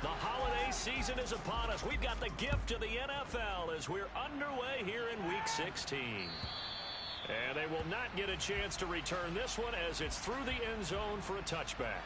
The holiday season is upon us. We've got the gift of the NFL as we're underway here in Week 16. And they will not get a chance to return this one as it's through the end zone for a touchback.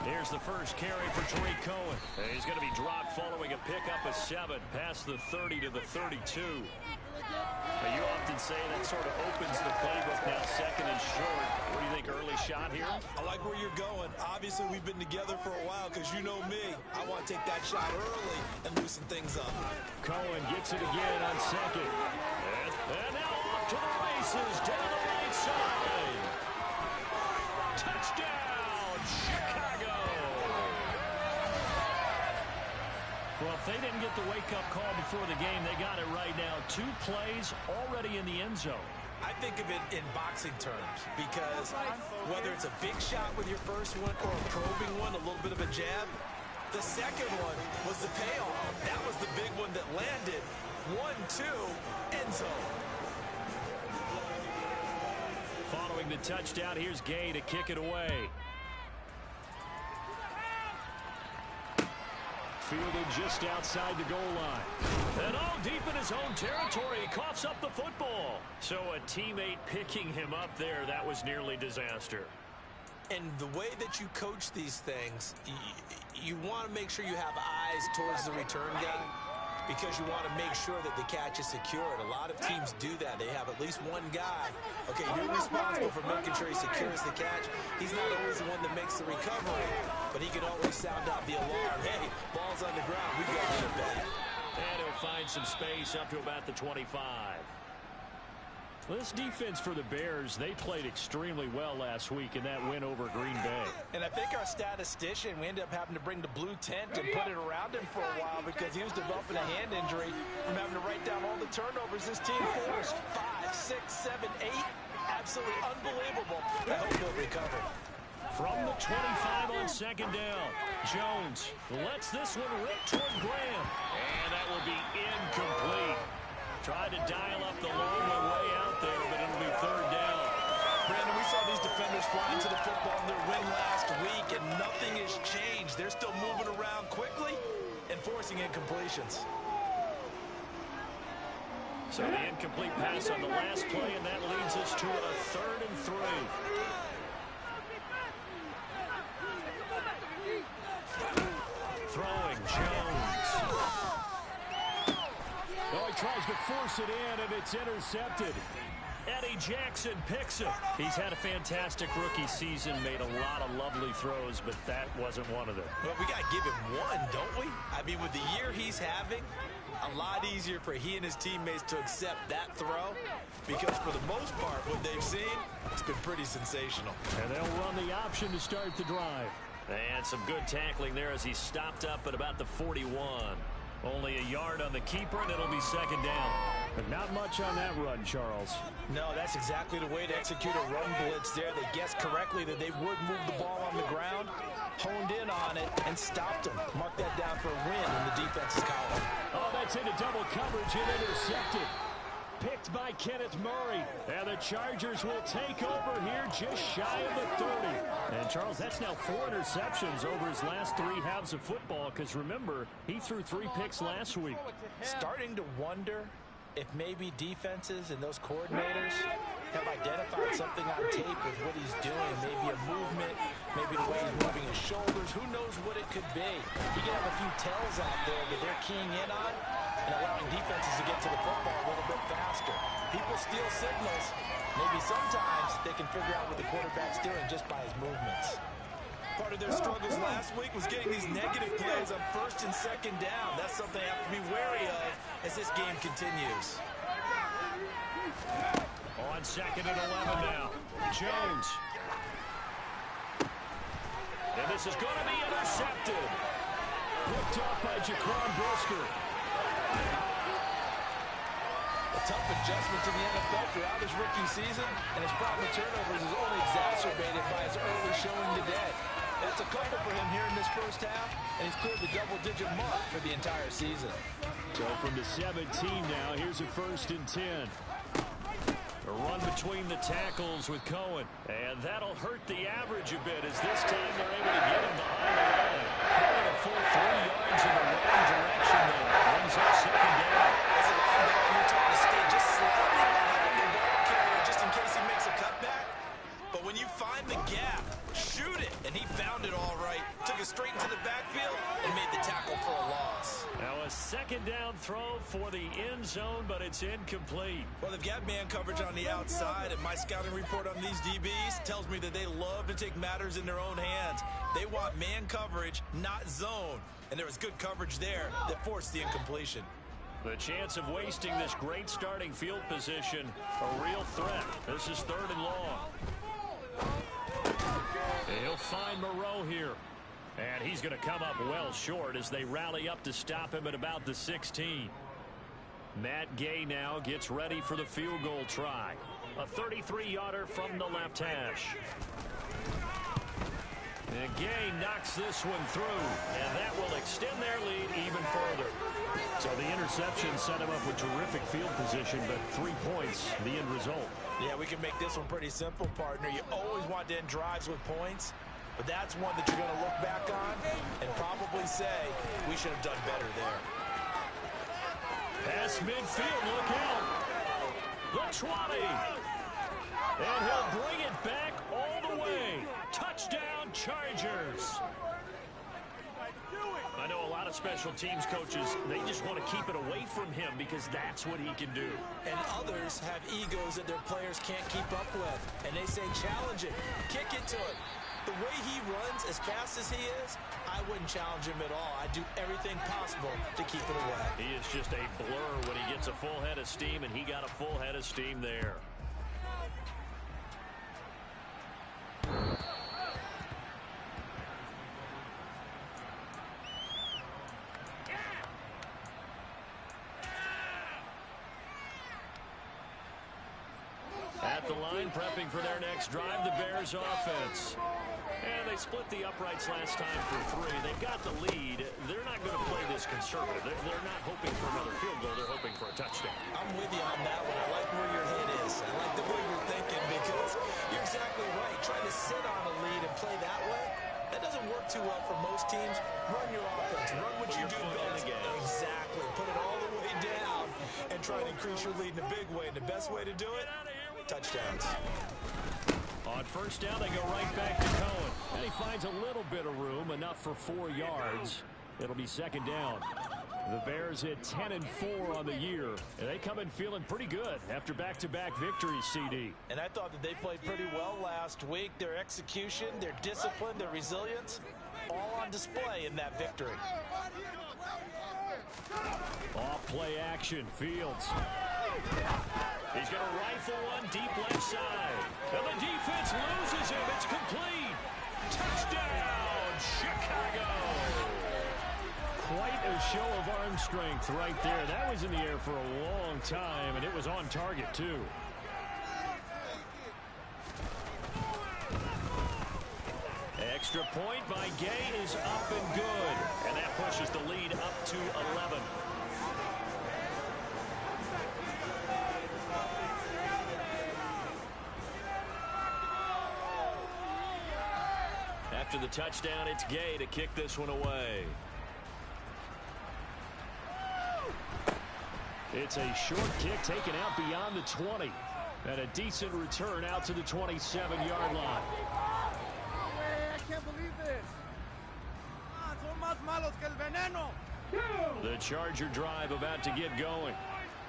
Here's the first carry for Tariq Cohen. He's going to be dropped following a pickup of 7 past the 30 to the 32. Now, you often say that sort of opens the playbook now, second and short. What do you think, early shot here? I like where you're going. Obviously, we've been together for a while because you know me. I want to take that shot early and loosen things up. Cohen gets it again on second. And now off to the races down the right side. Touchdown, Chicago. Well, if they didn't get the wake-up call before the game, they got it right now. 2 plays already in the end zone. I think of it in boxing terms because whether it's a big shot with your first one or a probing one, a little bit of a jab, the second one was the payoff. That was the big one that landed. 1-2, end zone. Following the touchdown, here's Gay to kick it away. Fielded just outside the goal line. And all deep in his own territory, he coughs up the football. So a teammate picking him up there, that was nearly disaster. And the way that you coach these things, you want to make sure you have eyes towards the return guy because you want to make sure that the catch is secured. A lot of teams do that. They have at least one guy. Okay, you're responsible for making sure he secures the catch. He's not always the one that makes the recovery, but he can always sound out the alarm. Hey, ball's on the ground. We've got to get it back. And he'll find some space up to about the 25. Well, this defense for the Bears, they played extremely well last week in that win over Green Bay. And I think our statistician, we ended up having to bring the blue tent and put it around him for a while because he was developing a hand injury from having to write down all the turnovers this team forced. 5, 6, 7, 8. Absolutely unbelievable. I hope he'll recover. From the 25 on second down, Jones lets this one rip toward Graham. And that will be incomplete. Tried to dial up the long way out there, but it'll be third down. Brandon, we saw these defenders fly into the football in their win last week, and nothing has changed. They're still moving around quickly and forcing incompletions. So the incomplete pass on the last play, and that leads us to a 3rd and 3. Throwing, Jones. Oh, he tries to force it in, and it's intercepted. Eddie Jackson picks it. He's had a fantastic rookie season, made a lot of lovely throws, but that wasn't one of them. Well, we got to give him one, don't we? I mean, with the year he's having, a lot easier for he and his teammates to accept that throw because for the most part, what they've seen, it's been pretty sensational. And they'll run the option to start the drive. And some good tackling there as he stopped up at about the 41. Only a yard on the keeper, and it'll be second down. But not much on that run, Charles. No, that's exactly the way to execute a run blitz there. They guessed correctly that they would move the ball on the ground, honed in on it, and stopped them. Mark that down for a win in the defense's column. Oh, that's into double coverage and intercepted. Picked by Kenneth Murray. And the Chargers will take over here just shy of the 30. And, Charles, that's now 4 interceptions over his last 3 halves of football because, remember, he threw 3 picks last week. Starting to wonder if maybe defenses and those coordinators have identified something on tape with what he's doing. Maybe a movement, maybe the way he's moving his shoulders. Who knows what it could be? He can have a few tells out there that they're keying in on and allowing defenses to get to the football a little bit faster. People steal signals. Maybe sometimes they can figure out what the quarterback's doing just by his movements. Part of their struggles last week was getting these negative plays on 1st and 2nd down. That's something they have to be wary of as this game continues. On 2nd and 11 now. Jones. And this is going to be intercepted. Picked off by Jaquan Brisker. A tough adjustment to the NFL throughout his rookie season, and his problem with turnovers is only exacerbated by his early showing today. couple for him here in this first half, and he's cleared the double-digit mark for the entire season. So from the 17 now, here's a 1st and 10. A run between the tackles with Cohen. And that'll hurt the average a bit as this time they're able to get him behind the line. Cohen a full 3 yards in the wrong direction there. Brings up 2nd down. As a linebacker, you're trying to stay just slightly behind the ball carrier just in case he makes a cutback. But when you find the gap, shoot it. And he found it all right. Took it straight into the backfield and made the tackle for a loss. Now a 2nd down throw for the end zone, but it's incomplete. Well, they've got man coverage on the outside, and my scouting report on these DBs tells me that they love to take matters in their own hands. They want man coverage, not zone. And there was good coverage there that forced the incompletion. The chance of wasting this great starting field position, a real threat. This is 3rd and long. He'll find Moreau here. And he's going to come up well short as they rally up to stop him at about the 16. Matt Gay now gets ready for the field goal try. A 33-yarder from the left hash. And Gay knocks this one through, and that will extend their lead even further. So the interception set him up with terrific field position, but 3 points, the end result. Yeah, we can make this one pretty simple, partner. You always want to end drives with points. But that's one that you're going to look back on and probably say, we should have done better there. Pass midfield, look out. The 20. And he'll bring it back all the way. Touchdown, Chargers. I know a lot of special teams coaches, they just want to keep it away from him because that's what he can do. And others have egos that their players can't keep up with. And they say, challenge it, kick it to him. The way he runs as fast as he is, I wouldn't challenge him at all. I'd do everything possible to keep it away. He is just a blur when he gets a full head of steam, and he got a full head of steam there. At the line, prepping for their next drive, the Bears offense. And they split the uprights last time for 3. They've got the lead. They're not going to play this conservative. They're not hoping for another field goal. They're hoping for a touchdown. I'm with you on that one. I like where your head is. I like the way you're thinking because you're exactly right. Trying to sit on a lead and play that way, that doesn't work too well for most teams. Run your offense. Run what you do best. Exactly. Put it all the way down and try to increase your lead in a big way. And the best way to do it, touchdowns. On 1st down, they go right back to Cohen. And he finds a little bit of room, enough for 4 yards. It'll be 2nd down. The Bears hit 10-4 on the year, and they come in feeling pretty good after back-to-back victories, CD. And I thought that they played pretty well last week. Their execution, their discipline, their resilience, all on display in that victory. Off play action, Fields. He's going to rifle one deep left side. And the defense loses him. It's complete. Touchdown, Chicago. Quite a show of arm strength right there. That was in the air for a long time, and it was on target, too. Extra point by Gay is up and good. And that pushes the lead up to 11. After the touchdown, it's Gay to kick this one away. It's a short kick taken out beyond the 20. And a decent return out to the 27-yard line. I can't believe this. Son más malos que el veneno. The Charger drive about to get going.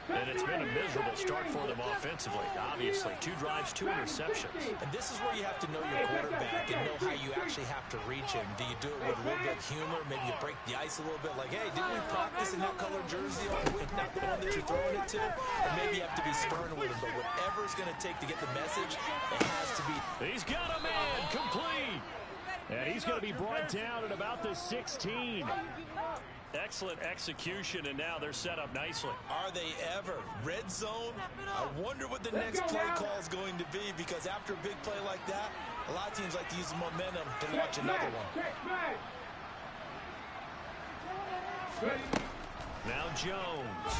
And it's been a miserable start for them offensively. Obviously, 2 drives, 2 interceptions. And this is where you have to know your quarterback and know how you actually have to reach him. Do you do it with a little bit of humor? Maybe you break the ice a little bit like, hey, didn't we practice in that color jersey on not the one that you're throwing it to? Or maybe you have to be stern with him. But whatever it's going to take to get the message, it has to be. He's got a man complete. And he's going to be brought down at about the 16. Excellent execution, and now they're set up nicely. Are they ever? Red zone? I wonder what the next play call is going to be, because after a big play like that, A lot of teams like to use the momentum to launch another one. Now Jones.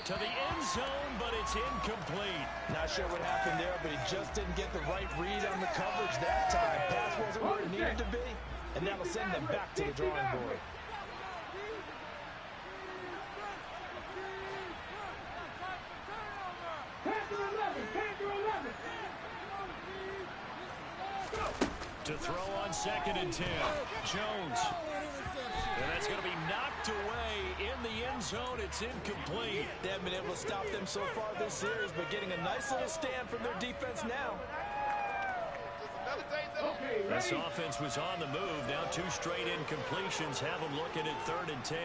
To the end zone, but it's incomplete. Not sure what happened there, but he just didn't get the right read on the coverage that time. Pass wasn't where it needed to be, and that'll send them back to the drawing board. To throw on 2nd and 10. Jones. And that's going to be knocked away in the end zone. It's incomplete. They haven't been able to stop them so far this series, but getting a nice little stand from their defense now. This offense was on the move. Now 2 straight incompletions have them looking at 3rd and 10.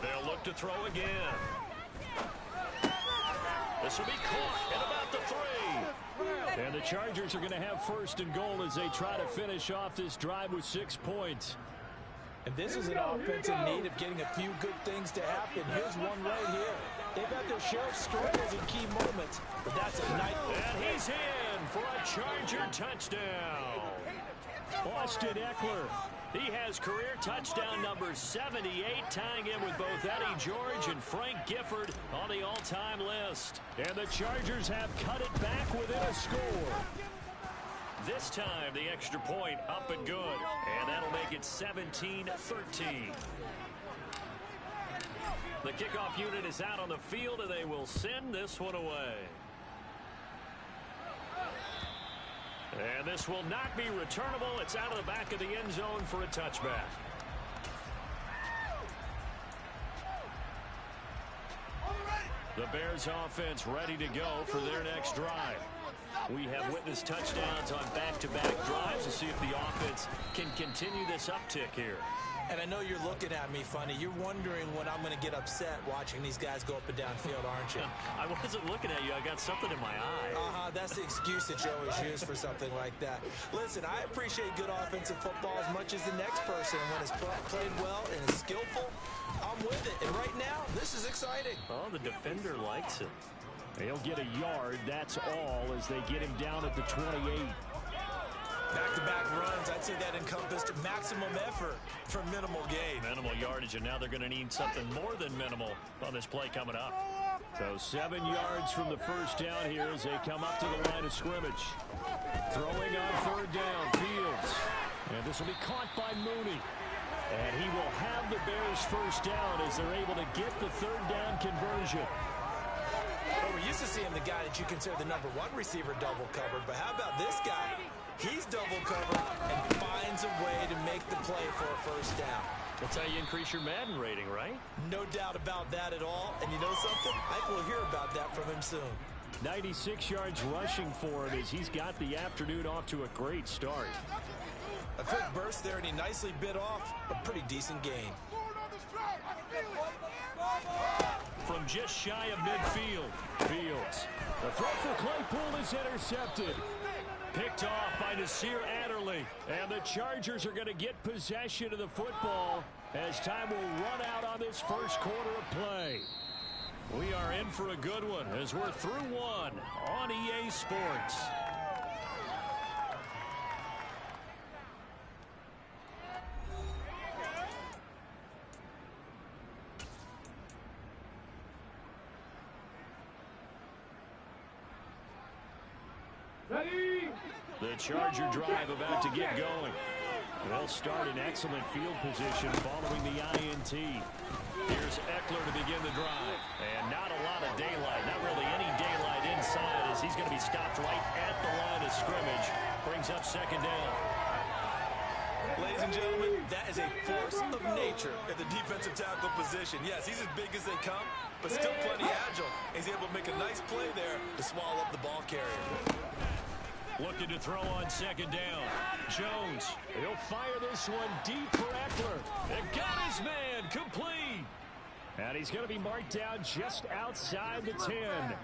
They'll look to throw again. This will be caught at about the 3. And the Chargers are going to have 1st and goal as they try to finish off this drive with 6 points. And this is an offense in need of getting a few good things to happen. Here's one right here. They've had their share of struggles in key moments, but that's a nice. And he's in for a Charger touchdown. Austin Eckler. He has career touchdown number 78, tying him with both Eddie George and Frank Gifford on the all-time list. And the Chargers have cut it back within a score. This time, the extra point up and good. And that'll make it 17-13. The kickoff unit is out on the field, and they will send this one away. And this will not be returnable. It's out of the back of the end zone for a touchback. The Bears offense ready to go for their next drive. We have witnessed touchdowns on back-to-back drives to see if the offense can continue this uptick here. And I know you're looking at me funny. You're wondering when I'm going to get upset watching these guys go up and down field, aren't you? I wasn't looking at you. I got something in my eye. That's the excuse that you always use for something like that. Listen, I appreciate good offensive football as much as the next person. When it's played well and is skillful, I'm with it. And right now, this is exciting. Oh, the defender likes it. He'll get a yard. That's all as they get him down at the 28. Back-to-back runs, I'd say that encompassed maximum effort for minimal gain. Minimal yardage, and now they're going to need something more than minimal on this play coming up. So 7 yards from the first down here as they come up to the line of scrimmage. Throwing on 3rd down, Fields. And this will be caught by Mooney. And he will have the Bears first down as they're able to get the 3rd down conversion. Well, we're used to seeing the guy that you consider the number 1 receiver double covered, but how about this guy? He's double covered and finds a way to make the play for a first down. That's how you increase your Madden rating, right? No doubt about that at all. And you know something? I think we'll hear about that from him soon. 96 yards rushing for him as he's got the afternoon off to a great start. A quick burst there, and he nicely bit off a pretty decent gain. From just shy of midfield, Fields. The throw for Claypool is intercepted. Picked off by Nasir Adderley. And the Chargers are going to get possession of the football as time will run out on this first quarter of play. We are in for a good one as we're through one on EA Sports. Ready? The Charger drive about to get going. They'll start in excellent field position following the INT. Here's Eckler to begin the drive. And not a lot of daylight, not really any daylight inside as he's going to be stopped right at the line of scrimmage. Brings up 2nd down. Ladies and gentlemen, that is a force of nature at the defensive tackle position. Yes, he's as big as they come, but still plenty agile. He's able to make a nice play there to swallow up the ball carrier. Looking to throw on 2nd down. Jones, he'll fire this one deep for Eckler. And got his man, complete. And he's going to be marked down just outside the 10.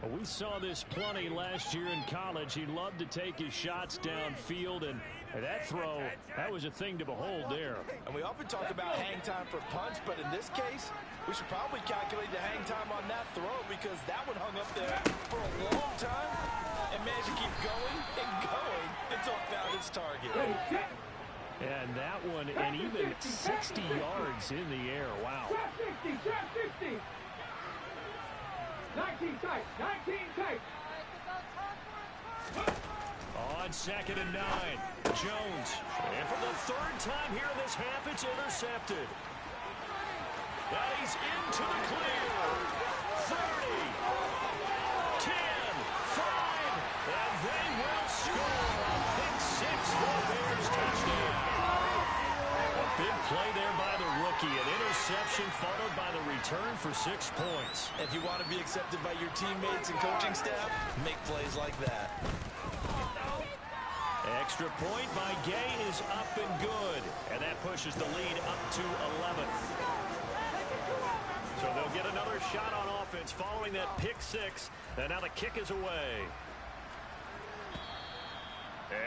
Well, we saw this plenty last year in college. He loved to take his shots downfield, and And that throw, that was a thing to behold there. And we often talk about hang time for punts, but in this case, we should probably calculate the hang time on that throw because that one hung up there for a long time and managed to keep going and going until it found its target. And that one, and even 60 yards in the air. Wow. 60. 19 tight. On 2nd and 9, Jones. And for the third time here in this half, it's intercepted. And he's into the clear. 30, 10, 5, and they will score. A pick 6 for the Bears touchdown. A big play there by the rookie. An interception followed by the return for 6 points. If you want to be accepted by your teammates and coaching staff, make plays like that. Extra point by Gay is up and good. And that pushes the lead up to 11. So they'll get another shot on offense following that pick 6. And now the kick is away.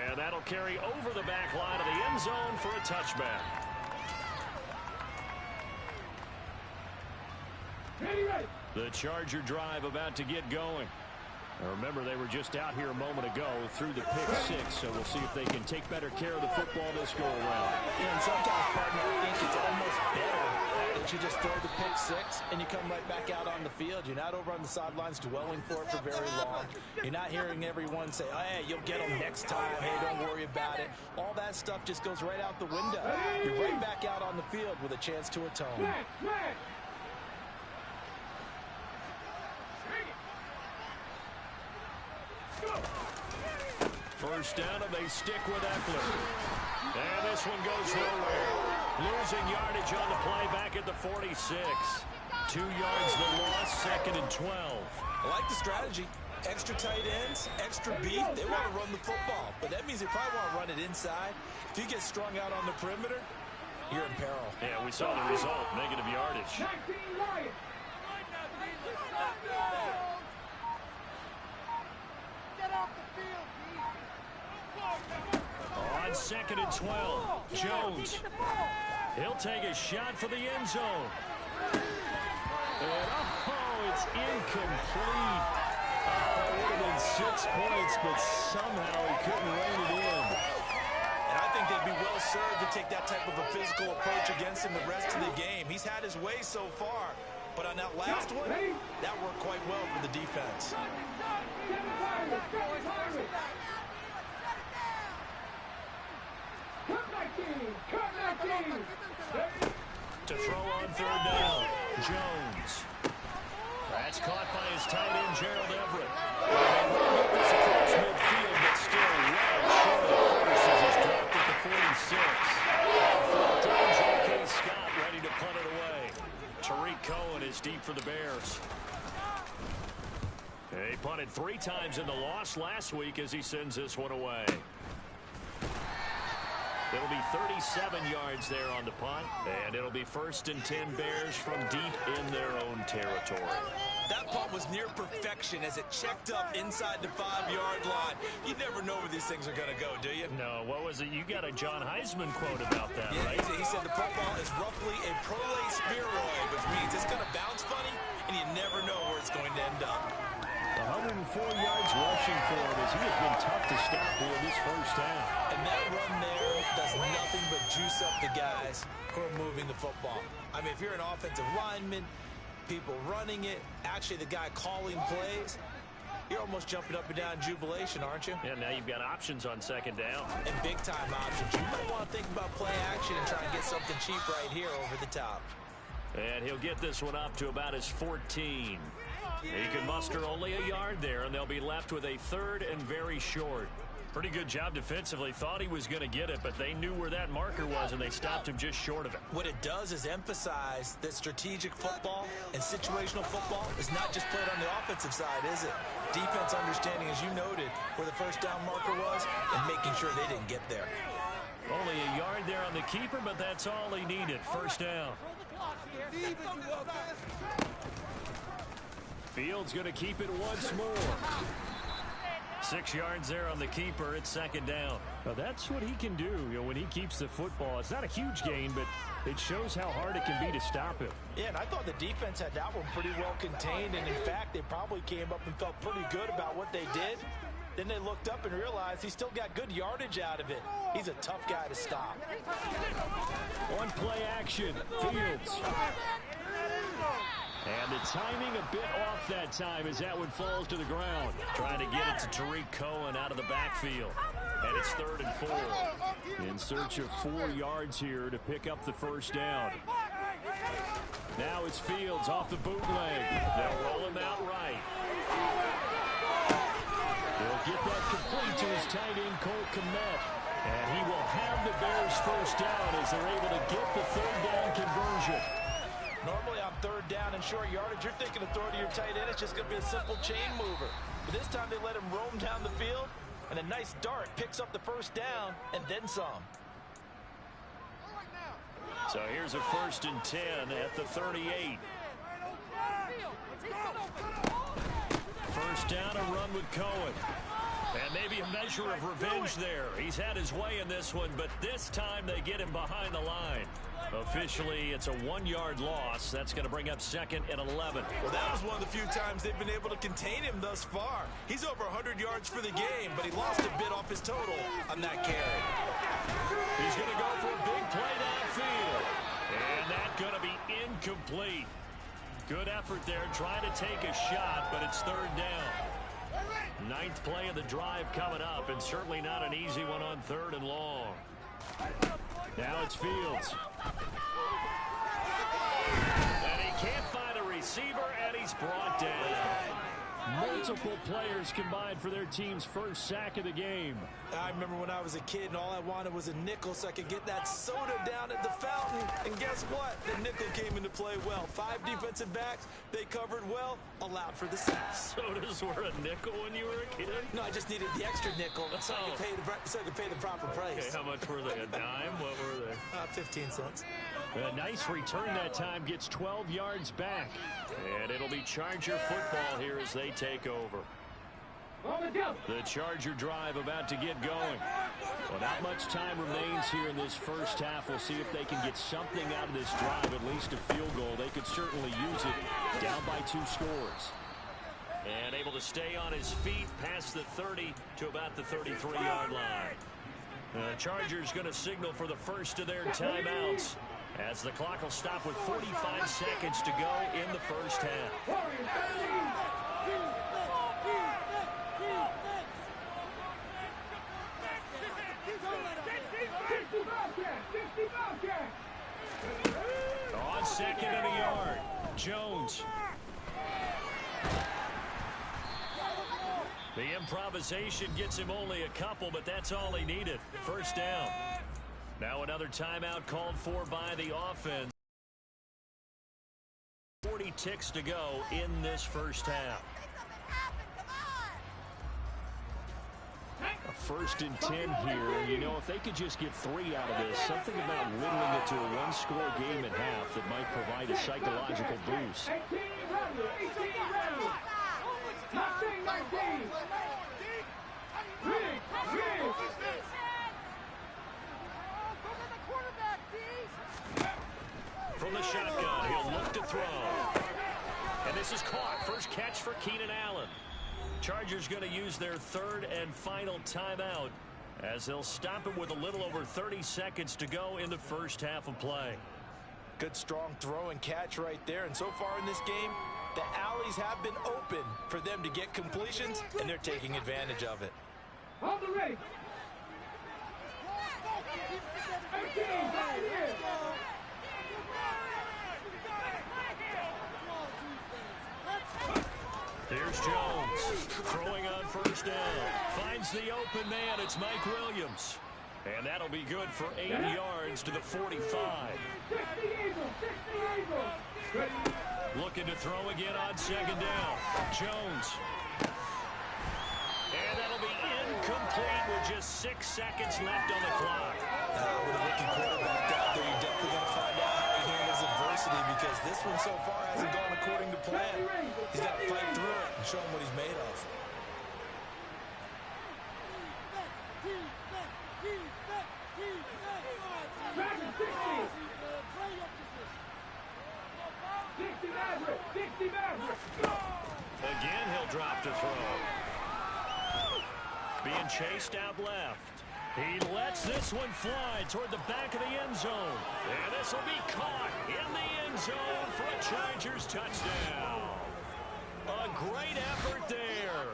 And that'll carry over the back line of the end zone for a touchback. The Charger drive about to get going. Now remember, they were just out here a moment ago through the pick 6, so we'll see if they can take better care of the football this go-around. Yeah, and sometimes, partner, I think it's almost better that you just throw the pick 6 and you come right back out on the field. You're not over on the sidelines dwelling for it for very long. You're not hearing everyone say, oh, hey, you'll get them next time. Hey, don't worry about it. All that stuff just goes right out the window. You're right back out on the field with a chance to atone. First down, and they stick with Eckler. And this one goes nowhere. Losing yardage on the play back at the 46. 2 yards the loss, 2nd and 12. I like the strategy. Extra tight ends, extra beef. They want to run the football, but that means they probably want to run it inside. If you get strung out on the perimeter, you're in peril. Yeah, we saw the result, negative yardage. On 2nd and 12, Jones. He'll take a shot for the end zone. And, oh, it's incomplete. Oh, it would have been 6 points, but somehow he couldn't rein it in. And I think they'd be well served to take that type of a physical approach against him the rest of the game. He's had his way so far, but on that last one, that worked quite well for the defense. To throw on 3rd down, Jones. That's caught by his tight end, Gerald Everett. This across midfield, but still well short of the first as he's dropped at the 46. 14, J.K. Scott ready to punt it away. Tariq Cohen is deep for the Bears. He punted 3 times in the loss last week as he sends this one away. It'll be 37 yards there on the punt, and it'll be 1st and 10 Bears from deep in their own territory. That punt was near perfection as it checked up inside the 5-yard line. You never know where these things are going to go, do you? No, what was it? You got a John Heisman quote about that, yeah, right? He said the football is roughly a prolate spheroid, which means it's going to bounce funny, and you never know where it's going to end up. 104 yards rushing for him as he has been tough to stop here in this first half. And that run there does nothing but juice up the guys who are moving the football. I mean, if you're an offensive lineman, people running it, actually the guy calling plays, you're almost jumping up and down in jubilation, aren't you? Yeah, now you've got options on 2nd down. And big-time options. You might want to think about play action and try and get something cheap right here over the top. And he'll get this one up to about his 14. He can muster only a yard there, and they'll be left with a 3rd and very short. Pretty good job defensively. Thought he was going to get it, but they knew where that marker was, and they stopped him just short of it. What it does is emphasize that strategic football and situational football is not just played on the offensive side, is it? Defense understanding, as you noted, where the 1st down marker was and making sure they didn't get there. Only a yard there on the keeper, but that's all he needed. 1st down. Fields going to keep it once more. 6 yards there on the keeper. It's second down. Well, that's what he can do, when he keeps the football. It's not a huge gain, but it shows how hard it can be to stop him. Yeah, and I thought the defense had that one pretty well contained, and in fact, they probably came up and felt pretty good about what they did. Then they looked up and realized he still got good yardage out of it. He's a tough guy to stop. On play action, Fields. And the timing a bit off that time as that one falls to the ground. Trying to get it to Tariq Cohen out of the backfield. And it's 3rd and 4. In search of 4 yards here to pick up the first down. Now it's Fields off the bootleg. They'll roll him out right. He'll get that complete to his tight end, Cole Kmet. And he will have the Bears first down as they're able to get the 3rd down conversion. Normally on 3rd down and short yardage, you're thinking of throwing to your tight end. It's just going to be a simple chain mover. But this time they let him roam down the field, and a nice dart picks up the first down and then some. So here's a 1st and 10 at the 38. First down, a run with Cohen. And maybe a measure of revenge there. He's had his way in this one, but this time they get him behind the line. Officially, it's a 1-yard loss. That's going to bring up 2nd and 11. Well, that was one of the few times they've been able to contain him thus far. He's over 100 yards for the game, but he lost a bit off his total on that carry. He's going to go for a big play downfield. And that's going to be incomplete. Good effort there, trying to take a shot, but it's 3rd down. 9th play of the drive coming up, and certainly not an easy one on 3rd and long. Now it's Fields. And he can't find a receiver, and he's brought down. Multiple players combined for their team's first sack of the game. I remember when I was a kid and all I wanted was a nickel so I could get that soda down at the fountain. And guess what? The nickel came into play well. 5 defensive backs, they covered well, allowed for the sack. Sodas were a nickel when you were a kid? No, I just needed the extra nickel so I could pay the proper price. Okay, how much were they? A dime? What were they? 15 cents. A nice return that time, gets 12 yards back. And it'll be Charger football here as they take over. The Charger drive about to get going. Well, not much time remains here in this first half. We'll see if they can get something out of this drive, at least a field goal. They could certainly use it, down by 2 scores. And able to stay on his feet past the 30 to about the 33-yard line. The Chargers going to signal for the first of their timeouts, as the clock will stop with 45 seconds to go in the first half. On 2nd and a yard, Jones. The improvisation gets him only a couple, but that's all he needed. First down. Now another timeout called for by the offense. 40 ticks to go in this first half. A 1st and 10 here. If they could just get 3 out of this, something about whittling it to a 1-score game at half that might provide a psychological boost. From the shotgun, he'll look to throw. And this is caught. First catch for Keenan Allen. Chargers going to use their 3rd and final timeout as they'll stop it with a little over 30 seconds to go in the first half of play. Good strong throw and catch right there. And so far in this game, the alleys have been open for them to get completions, and they're taking advantage of it. On the race. Here's Jones throwing on first down. Finds the open man. It's Mike Williams. And that'll be good for 8 yards to the 45. Looking to throw again on 2nd down. Jones. And that'll be incomplete with just 6 seconds left on the clock. With a rookie quarterback out there, you're definitely going to find out how he handles adversity, because this one so far hasn't gone according to plan. He's got to fight through it and show him what he's made of. 60 Mavericks. Again, he'll drop to throw. Being chased out left. He lets this one fly toward the back of the end zone. And this will be caught in the end zone for a Chargers touchdown. A great effort there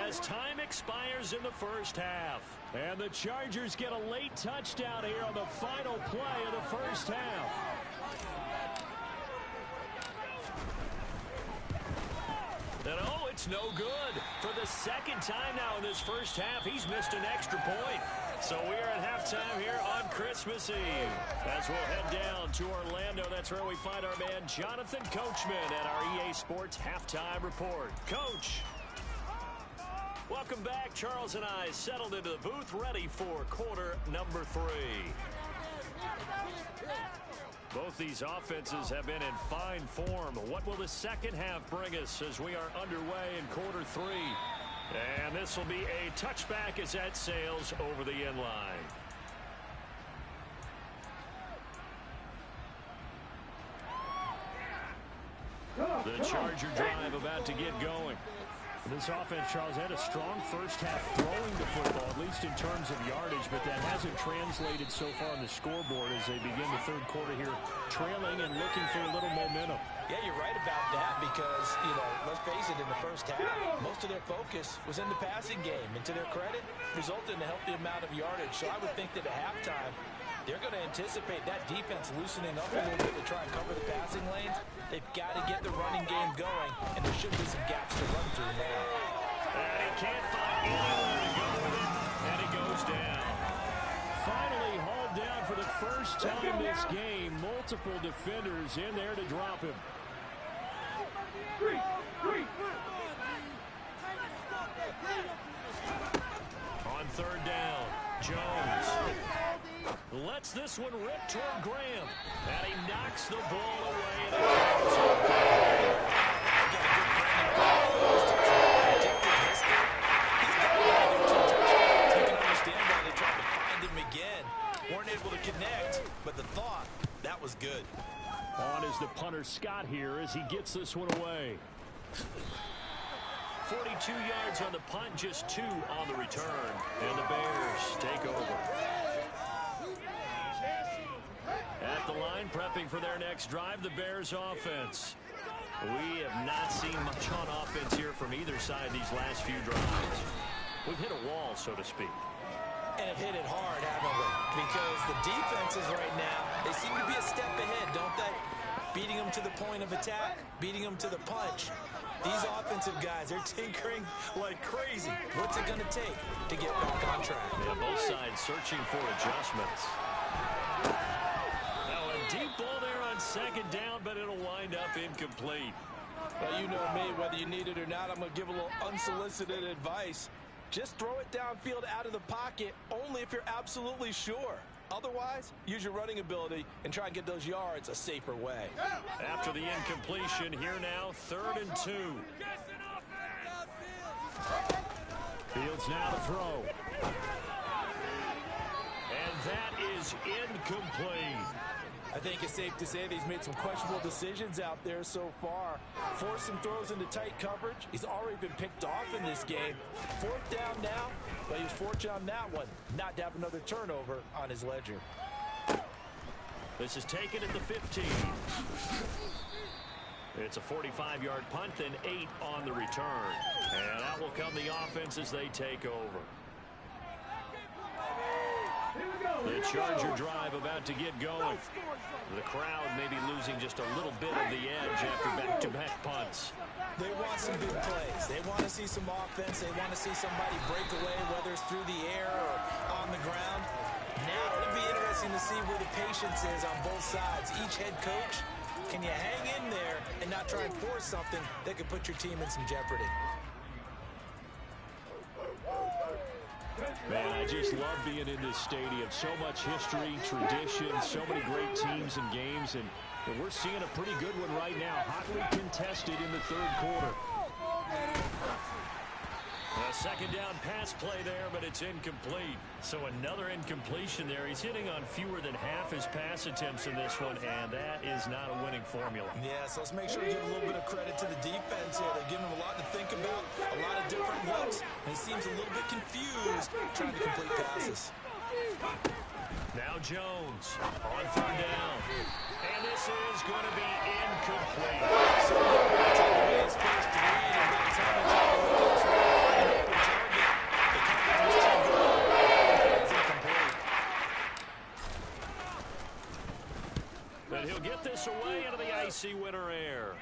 as time expires in the first half. And the Chargers get a late touchdown here on the final play of the first half. And oh, it's no good. For the second time now in this first half, he's missed an extra point. So we are at halftime here on Christmas Eve. As we'll head down to Orlando, that's where we find our man Jonathan Coachman at our EA Sports Halftime Report. Coach. Welcome back. Charles and I settled into the booth, ready for quarter number 3. Both these offenses have been in fine form. What will the second half bring us as we are underway in quarter 3? And this will be a touchback as that sails over the end line. The Charger drive about to get going. This offense, Charles, had a strong first half throwing the football, at least in terms of yardage, but that hasn't translated so far on the scoreboard as they begin the third quarter here, trailing and looking for a little momentum. Yeah, you're right about that because, let's face it, in the first half, most of their focus was in the passing game. And to their credit, resulted in a healthy amount of yardage. So I would think that at halftime, they're going to anticipate that defense loosening up a little bit to try and cover the passing lanes. They've got to get the running game going, and there should be some gaps to run through now. And he can't find anywhere to go with it, and he goes down. Finally hauled down for the first time this game. Multiple defenders in there to drop him. On third down, Jones lets this one rip toward Graham, and he knocks the ball away. And you can understand why they tried to find him again. Weren't able to connect, but the thought, that was good. On is the punter Scott here as he gets this one away. 42 yards on the punt, just 2 on the return. And the Bears take over. At the line, prepping for their next drive, the Bears offense. We have not seen much on offense here from either side these last few drives. We've hit a wall, so to speak. And have hit it hard, haven't we? Because the defenses right now, they seem to be a step ahead, don't they? Beating them to the point of attack, beating them to the punch. These offensive guys, they're tinkering like crazy. What's it going to take to get back on track? Yeah, both sides searching for adjustments. Now a deep ball there on second down, but it'll wind up incomplete. Well, you know me, whether you need it or not, I'm going to give a little unsolicited advice. Just throw it downfield out of the pocket only if you're absolutely sure. Otherwise, use your running ability and try and get those yards a safer way. After the incompletion, here now, 3rd and 2. Fields now to throw. And that is incomplete. I think it's safe to say that he's made some questionable decisions out there so far. Forced some throws into tight coverage. He's already been picked off in this game. 4th down now, but he was fortunate on that one not to have another turnover on his ledger. This is taken at the 15. It's a 45-yard punt, then 8 on the return. And out will come the offense as they take over. The Charger drive about to get going. The crowd may be losing just a little bit of the edge after back-to-back punts. They want some big plays. They want to see some offense. They want to see somebody break away, whether it's through the air or on the ground. Now it'll be interesting to see where the patience is on both sides. Each head coach, can you hang in there and not try and force something that could put your team in some jeopardy? Man, I just love being in this stadium. So much history, tradition, so many great teams and games, and we're seeing a pretty good one right now. Hotly contested in the third quarter. A second down pass play there, but it's incomplete. So another incompletion there. He's hitting on fewer than half his pass attempts in this one, and that is not a winning formula. Yeah, so let's make sure we give a little bit of credit to the defense here. They're giving him a lot to think about, a lot of different looks, and he seems a little bit confused trying to complete passes. Now Jones on third down. And this is going to be incomplete. So he's taking away his first lead, and by the time he tried to look elsewhere to find an open target, the coverage was too good. It's incomplete. But he'll get this away into the icy winter air.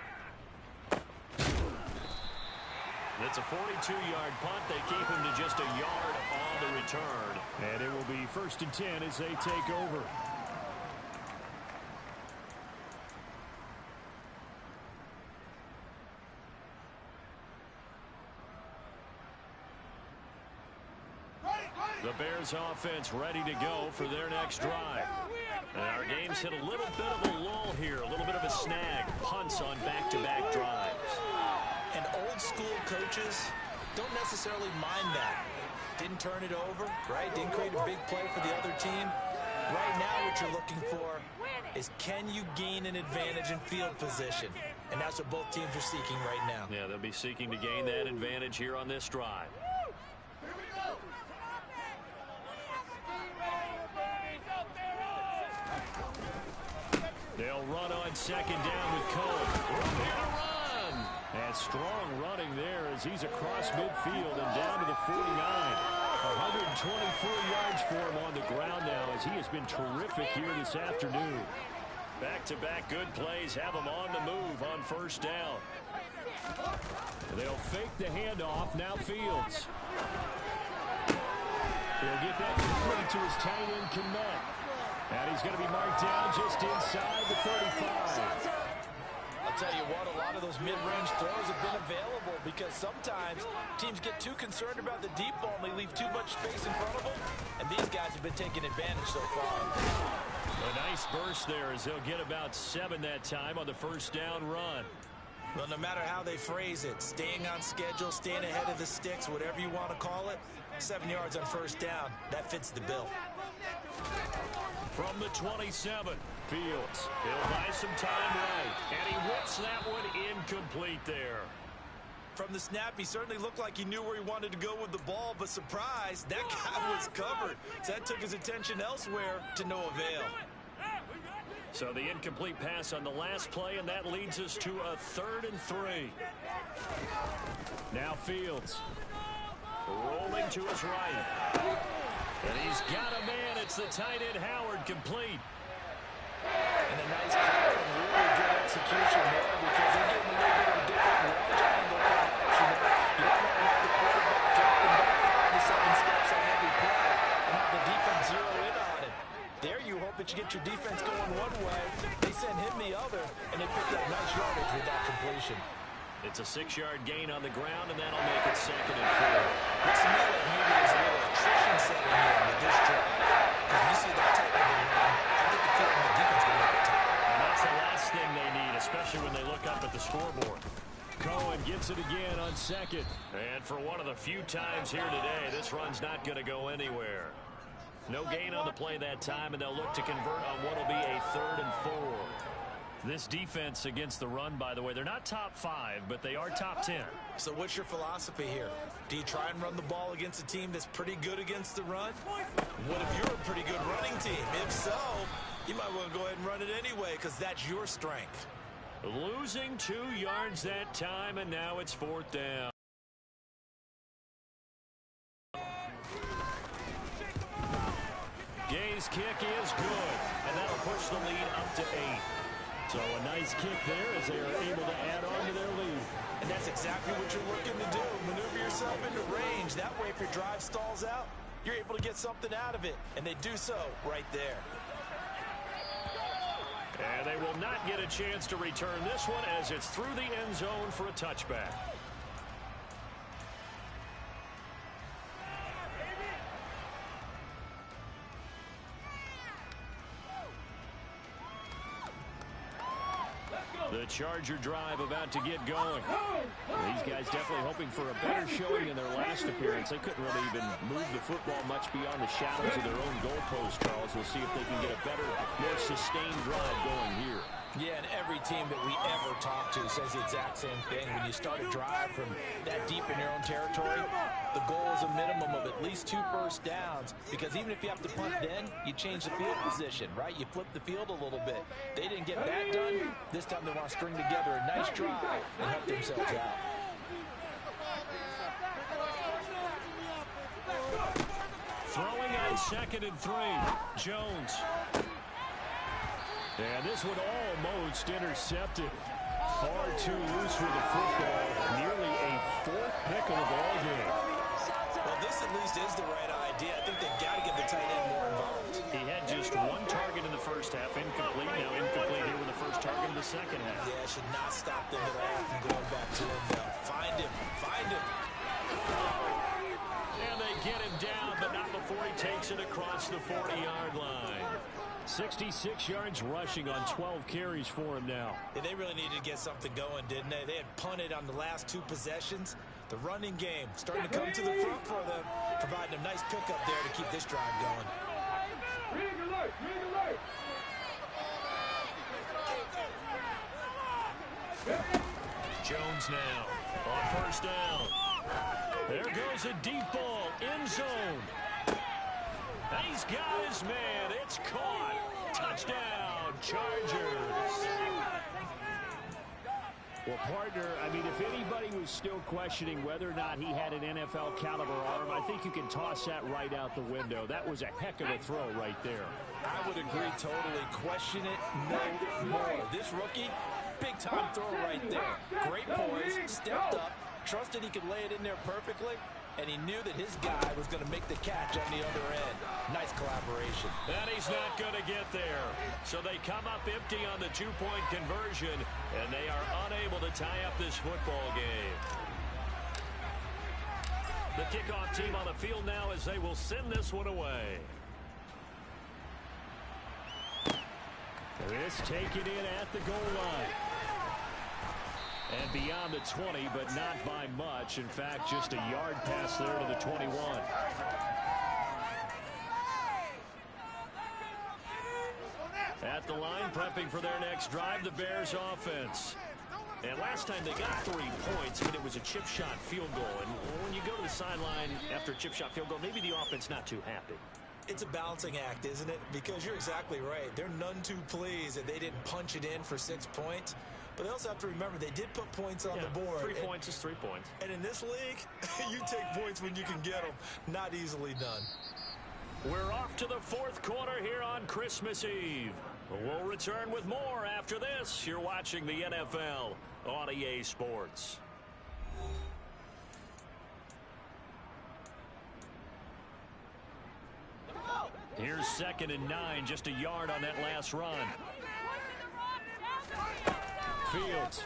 It's a 42-yard punt. They keep him to just a yard on the return. And it will be 1st and 10 as they take over. The Bears offense ready to go for their next drive. And our game's hit a little bit of a lull here, a little bit of a snag. Punts on back-to-back drives. And old-school coaches don't necessarily mind that. Didn't turn it over, right? Didn't create a big play for the other team. Right now what you're looking for is, can you gain an advantage in field position? And that's what both teams are seeking right now. Yeah, they'll be seeking to gain that advantage here on this drive. They'll run on second down with Cole. Room here to run. And strong running there as he's across midfield and down to the 49. 124 yards for him on the ground now as he has been terrific here this afternoon. Back-to-back good plays have him on the move on first down. They'll fake the handoff. Now Fields. He'll get that complete to his tight end Kmet. And he's going to be marked down just inside the 35. I'll tell you what, a lot of those mid-range throws have been available because sometimes teams get too concerned about the deep ball and they leave too much space in front of them. And these guys have been taking advantage so far. A nice burst there as they'll get about 7 that time on the first down run. Well, no matter how they phrase it, staying on schedule, staying ahead of the sticks, whatever you want to call it, 7 yards on first down, that fits the bill. From the 27, Fields. He'll buy some time right. And he whips that one incomplete there. From the snap, he certainly looked like he knew where he wanted to go with the ball, but surprise, that guy was covered. So that took his attention elsewhere to no avail. So the incomplete pass on the last play, and that leads us to a 3rd and 3. Now Fields. Rolling to his right. And he's got a man. It's the tight end Howard, complete. And a nice play and really good execution there because they're getting a little bit of a different launch angle perhaps. You don't want to have the quarterback dropping back 5 to 7 steps on every play and have the defense zero in on it. There you hope that you get your defense going one way, they send him the other, and they pick up nice yardage with that completion. It's a 6-yard gain on the ground, and that'll make it 2nd and 4. Looks to me like maybe there's a little attrition setting in with this drive. Because you see that type of a run, I think the kid on the defense going to have a time. And that's the last thing they need, especially when they look up at the scoreboard. Cohen gets it again on 2nd. And for one of the few times here today, this run's not going to go anywhere. No gain on the play that time, and they'll look to convert on what will be a 3rd and 4. This defense against the run, by the way, they're not top 5, but they are top 10. So what's your philosophy here? Do you try and run the ball against a team that's pretty good against the run? What if you're a pretty good running team? If so, you might want to go ahead and run it anyway because that's your strength. Losing 2 yards that time, and now it's 4th down. Gay's kick is good, and that'll push the lead up to 8. So a nice kick there as they are able to add on to their lead. And that's exactly what you're looking to do. Maneuver yourself into range. That way, if your drive stalls out, you're able to get something out of it. And they do so right there. And they will not get a chance to return this one as it's through the end zone for a touchback. The Charger drive about to get going. These guys definitely hoping for a better showing in their last appearance. They couldn't really even move the football much beyond the shadows of their own goalpost, Charles. We'll see if they can get a better, more sustained drive going here. Yeah, and every team that we ever talk to says the exact same thing. When you start a drive from that deep in your own territory, the goal is a minimum of at least 2 first downs, because even if you have to punt then, you change the field position, right? You flip the field a little bit. They didn't get that done. This time they want to string together a nice drive and help themselves out. Throwing on 2nd and 3. Jones. And this one almost intercepted. Far too loose with the football. Nearly a 4th pick of the ball game. Well, this at least is the right idea. I think they've got to get the tight end more involved. He had just 1 target in the first half. Incomplete. Now incomplete here with the first target in the second half. Yeah, should not stop them at all from going back to him, though. Find him. Find him. And they get him down, but not before he takes it across the 40-yard line. 66 yards rushing on 12 carries for him now. Yeah, they really needed to get something going, didn't they? They had punted on the last 2 possessions. The running game starting to come to the front for them, providing a nice pickup there to keep this drive going. Green alert! Green alert! Jones now on first down. There goes a deep ball, end zone. He's got his man. It's caught. Touchdown, Chargers. Well, partner, I mean, if anybody was still questioning whether or not he had an NFL caliber arm, I think you can toss that right out the window. That was a heck of a throw right there. I would agree totally. Question it no more. This rookie, big-time throw right there. Great poise, stepped up, trusted he could lay it in there perfectly, and he knew that his guy was going to make the catch on the other end. Nice collaboration. And he's not going to get there. So they come up empty on the 2-point conversion, and they are unable to tie up this football game. The kickoff team on the field now as they will send this one away. This taken in at the goal line. And beyond the 20, but not by much. In fact, just a yard pass there to the 21. At the line, prepping for their next drive, the Bears offense. And last time they got 3 points, but it was a chip shot field goal. And when you go to the sideline after a chip shot field goal, maybe the offense not too happy. It's a balancing act, isn't it? Because you're exactly right. They're none too pleased that they didn't punch it in for 6 points. But they also have to remember they did put points on the board. 3 points is 3 points. And in this league, you take points when you can get them. Not easily done. We're off to the 4th quarter here on Christmas Eve. We'll return with more after this. You're watching the NFL on EA Sports. Here's 2nd and 9, just a yard on that last run. Fields.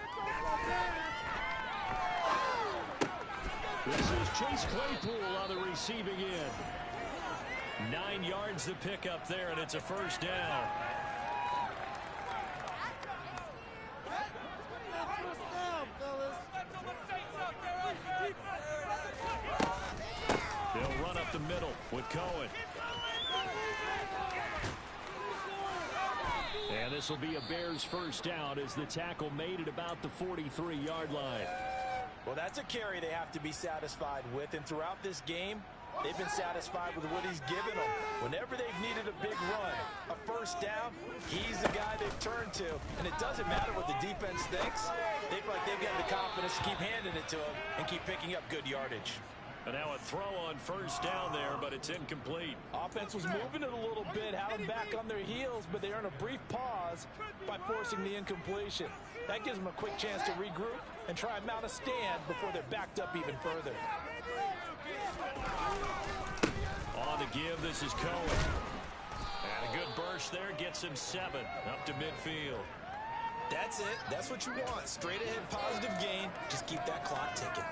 This is Chase Claypool on the receiving end. 9 yards to pick up there, and it's a first down. They'll run up the middle with Cohen. And this will be a Bears first down as the tackle made it about the 43-yard line. Well, that's a carry they have to be satisfied with. And throughout this game, they've been satisfied with what he's given them. Whenever they've needed a big run, a first down, he's the guy they've turned to. And it doesn't matter what the defense thinks. They feel like they've got the confidence to keep handing it to him and keep picking up good yardage. And now a throw on first down there, but it's incomplete. Offense was moving it a little bit, had them back on their heels, but they earn a brief pause by forcing the incompletion. That gives them a quick chance to regroup and try and mount a stand before they're backed up even further. On the give, this is Cohen. And a good burst there gets him 7 up to midfield. That's it. That's what you want. Straight ahead positive gain. Just keep that clock ticking.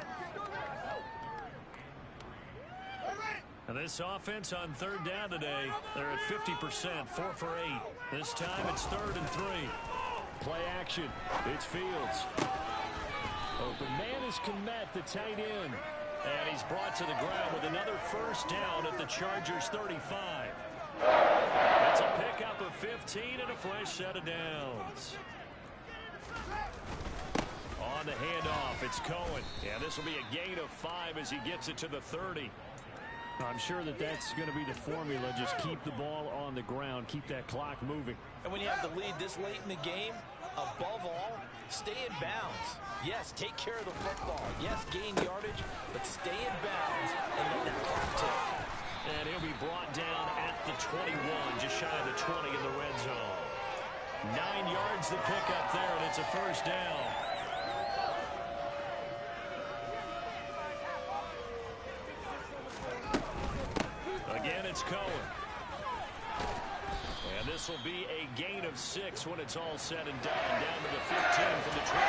And this offense on 3rd down today, they're at 50%, 4 for 8. This time it's 3rd and 3. play action. It's Fields. Open man is Kmet, the tight end. And he's brought to the ground with another first down at the Chargers' 35. That's a pickup of 15 and a fresh set of downs. On the handoff, it's Cohen. Yeah, this will be a gain of 5 as he gets it to the 30. I'm sure that that's going to be the formula. Just keep the ball on the ground. Keep that clock moving. And when you have the lead this late in the game, above all, stay in bounds. Yes, take care of the football. Yes, gain yardage, but stay in bounds and let that clock tick. And he'll be brought down at the 21, just shy of the 20 in the red zone. 9 yards to pick up there, and it's a first down. Again, it's Cohen. And this will be a gain of 6 when it's all said and done. Down to the 15 from the 21.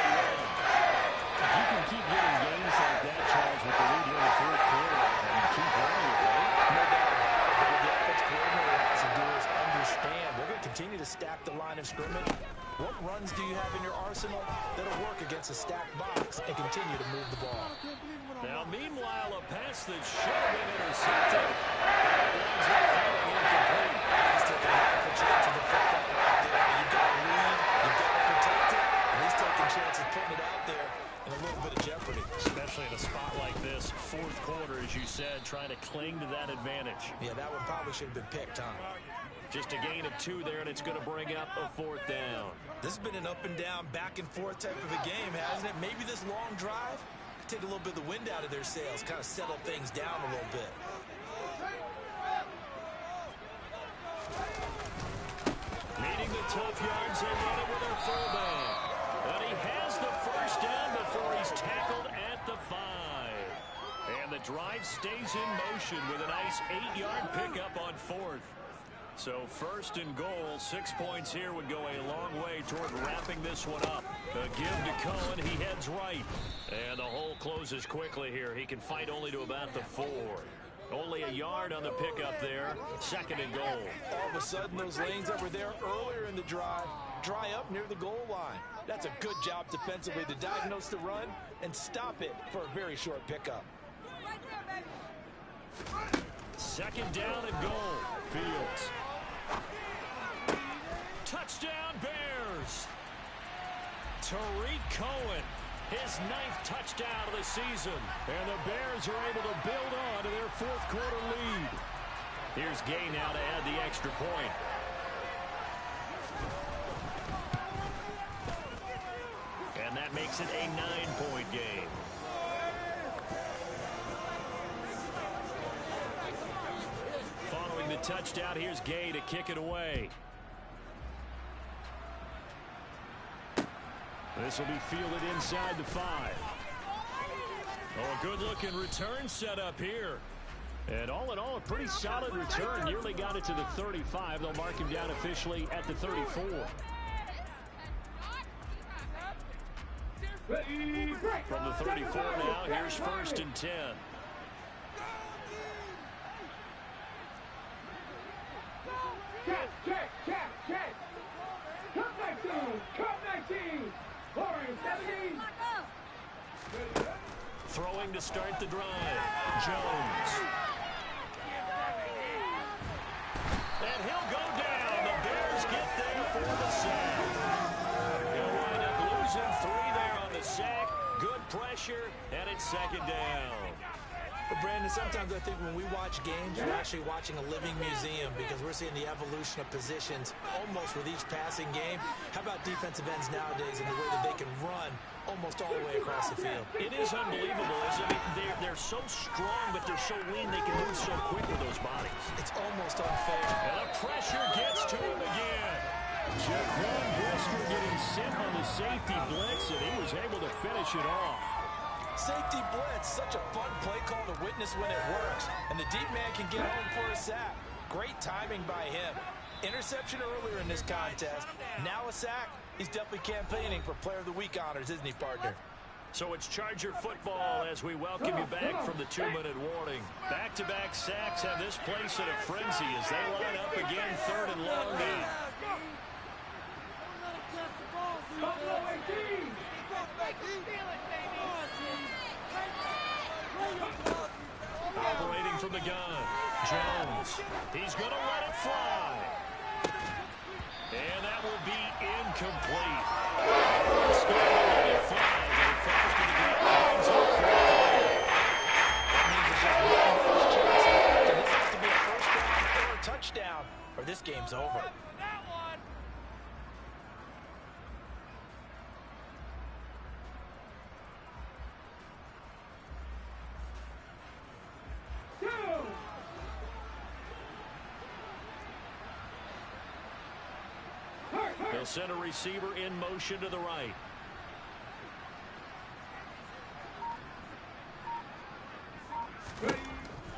If you can keep getting gains like that, Charles, with the lead here in the fourth quarter, and keep running it, right? No doubt about it. But what the offensive coordinator has to do is understand they're going to continue to stack the line of scrimmage. What runs do you have in your arsenal that'll work against a stacked box and continue to move the ball? Now, meanwhile, a pass that should have been intercepted. Winds up falling incomplete. He's taking a powerful chance of the football out there. You've got to lead, you've got to protect it, and he's taking chances putting it out there in a little bit of jeopardy. Especially in a spot like this, fourth quarter, as you said, trying to cling to that advantage. Yeah, that one probably should have been picked, huh? Just a gain of 2 there, and it's going to bring up a fourth down. This has been an up and down, back and forth type of a game, hasn't it? Maybe this long drive could take a little bit of the wind out of their sails, kind of settle things down a little bit. Needing the tough yards, they run it with their fullback. And he has the first down before he's tackled at the 5. And the drive stays in motion with a nice 8-yard pickup on 4th. So first and goal, 6 points here would go a long way toward wrapping this one up. A give to Cohen, he heads right. And the hole closes quickly here. He can fight only to about the 4. Only a yard on the pickup there. Second and goal. All of a sudden, those lanes that were there earlier in the drive dry up near the goal line. That's a good job defensively to diagnose the run and stop it for a very short pickup. Second down and goal. Fields. Touchdown Bears. Tariq Cohen, his 9th touchdown of the season. And the Bears are able to build on to their fourth quarter lead. Here's Gay now to add the extra point. And that makes it a 9-point game. Following the touchdown, here's Gay to kick it away. This will be fielded inside the 5. Oh, a good-looking return set up here. And all in all, a pretty solid return. Nearly got it to the 35. They'll mark him down officially at the 34. From the 34 now, here's first and 10. Check. Cut 19. Scoring 17. Throwing to start the drive. Jones. And he'll go down. The Bears get there for the sack. He'll wind up losing 3 there on the sack. Good pressure, and it's second down. But Brandon, sometimes I think when we watch games, we're actually watching a living museum because we're seeing the evolution of positions almost with each passing game. How about defensive ends nowadays and the way that they can run almost all the way across the field? It is unbelievable, isn't it? They're so strong, but they're so lean they can move so quick with those bodies. It's almost unfair. And the pressure gets to him again. Jaquan Brisker getting sent on the safety blitz, and he was able to finish it off. Safety blitz, such a fun play call to witness when it works. And the deep man can get home for a sack. Great timing by him. Interception earlier in this contest. Now a sack. He's definitely campaigning for Player of the Week honors, isn't he, partner? So it's Charger football as we welcome you back from the 2-minute warning. Back-to-back sacks have this place in a frenzy as they line up again, 3rd and long now. Buffalo 18. Operating from the gun, Jones. He's going to let it fly. And that will be incomplete. It's going to let it fly. They falls to the ground. Brings up 4th. That means it's just one last chance left, and this has to be a first down or a touchdown, or this game's over. They'll send a receiver in motion to the right.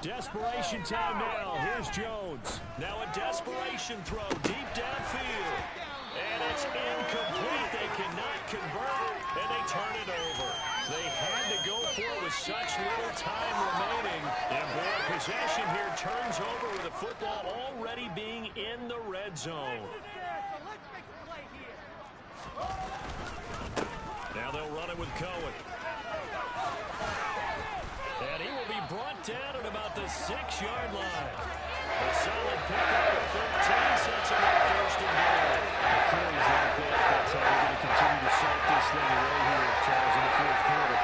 Desperation time now. Here's Jones. Now a desperation throw deep downfield. And it's incomplete. They cannot convert, and they turn it over. They had to go for it with such little time remaining. And boy, possession here turns over with the football already being in the red zone. Now they'll run it with Cohen. And he will be brought down at about the 6-yard line. A solid pickup of 13 sets him up first and goal. The carries like that's how they're going to continue to salt this thing away here, Charles, in the 4th quarter.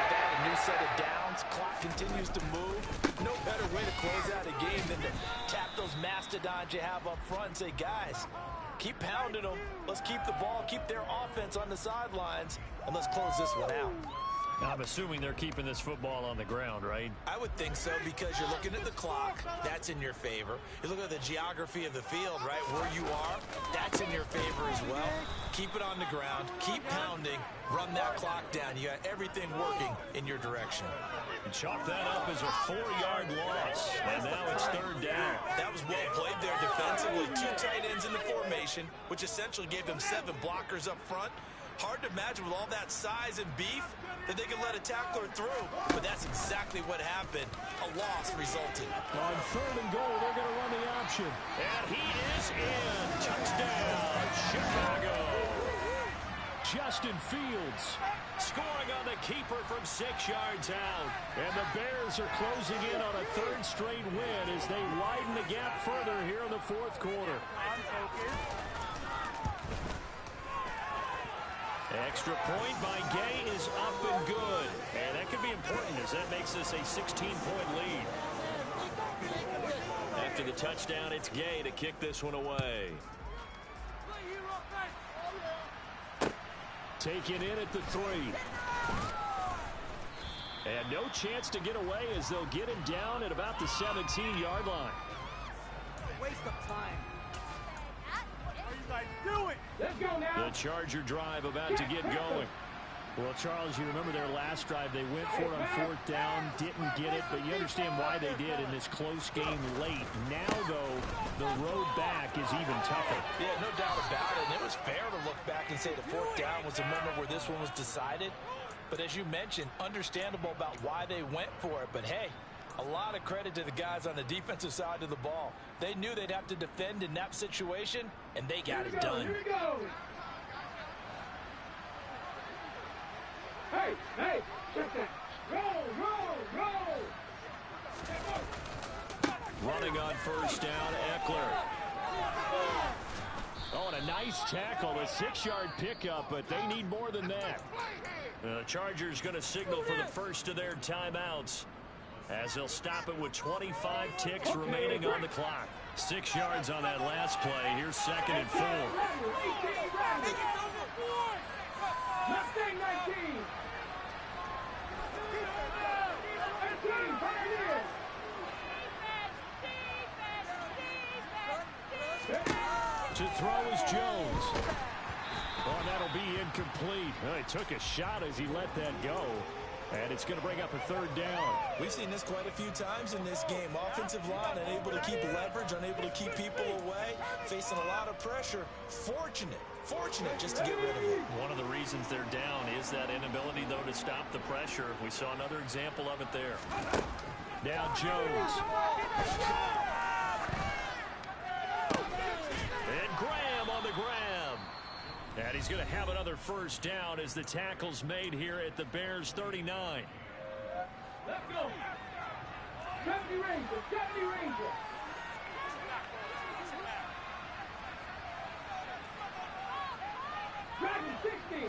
A new set of downs. Clock continues to move. No better way to close out a game than to tap those mastodons you have up front and say, guys, keep pounding them. Let's keep the ball, keep their offense on the sidelines, and let's close this one out. I'm assuming they're keeping this football on the ground, right? I would think so, because you're looking at the clock. That's in your favor. You look at the geography of the field, right, where you are. That's in your favor as well. Keep it on the ground. Keep pounding. Run that clock down. You got everything working in your direction. And chalk that up as a 4-yard loss. And now it's 3rd down. That was well played there defensively. 2 tight ends in the formation, which essentially gave them 7 blockers up front. Hard to imagine with all that size and beef that they could let a tackler through, but that's exactly what happened. A loss resulted. On 3rd and goal, they're going to run the option. And he is in. Touchdown, Chicago. Justin Fields scoring on the keeper from 6 yards out. And the Bears are closing in on a 3rd straight win as they widen the gap further here in the 4th quarter. Extra point by Gay is up and good. And that could be important as that makes this a 16-point lead. After the touchdown, it's Gay to kick this one away. Taken in at the 3. And no chance to get away as they'll get him down at about the 17-yard line. Waste of time. Do it. Let's go now. The Charger drive about to get going. Well, Charles, you remember their last drive. They went for it on 4th down, didn't get it, but you understand why they did in this close game late. Now, though, the road back is even tougher. Yeah, no doubt about it. And it was fair to look back and say the 4th down was the moment where this one was decided. But as you mentioned, understandable about why they went for it. But, hey, a lot of credit to the guys on the defensive side of the ball. They knew they'd have to defend in that situation, and they got it done. Here we go. Hey, check that. Roll. Running on 1st down, Eckler. Oh, and a nice tackle, a 6-yard pickup, but they need more than that. The Chargers going to signal for the first of their timeouts, as they'll stop it with 25 ticks remaining on the clock. 6 yards on that last play. Here's 2nd and 4. Mustang 19. 18, Pioneers. To throw is Jones. Oh, and that'll be incomplete. Well, he took a shot as he let that go. And it's going to bring up a 3rd down. We've seen this quite a few times in this game. Offensive line unable to keep leverage, unable to keep people away, facing a lot of pressure. Fortunate just to get rid of it. One of the reasons they're down is that inability, though, to stop the pressure. We saw another example of it there. Now Jones. And Graham on the grab. And he's going to have another first down as the tackle's made here at the Bears 39. Let's go. 70 Rangers, 70 Rangers. Dragon 60.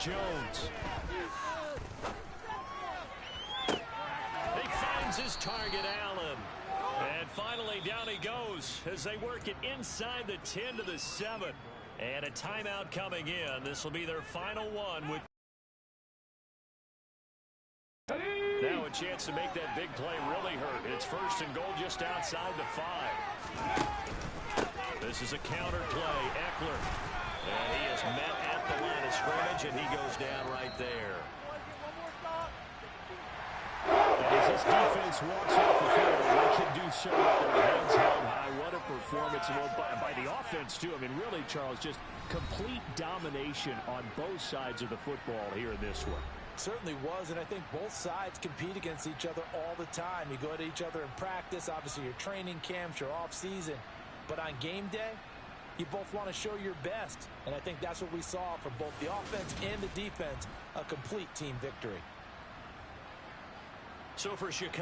Jones. He finds his target, Allen. And finally down he goes as they work it inside the 10 to the 7. And a timeout coming in. This will be their final one with now a chance to make that big play really hurt. It's first and goal just outside the 5. This is a counter play. Eckler. And he is met at the line of scrimmage, and he goes down right there. And as this defense walks off the field, they can do so with their heads held high. What a performance by the offense, too. I mean, really, Charles, just complete domination on both sides of the football here in this one. Certainly was, and I think both sides compete against each other all the time. You go at each other in practice, obviously your training camps, your off-season. But on game day, you both want to show your best. And I think that's what we saw from both the offense and the defense, a complete team victory. So for Chicago.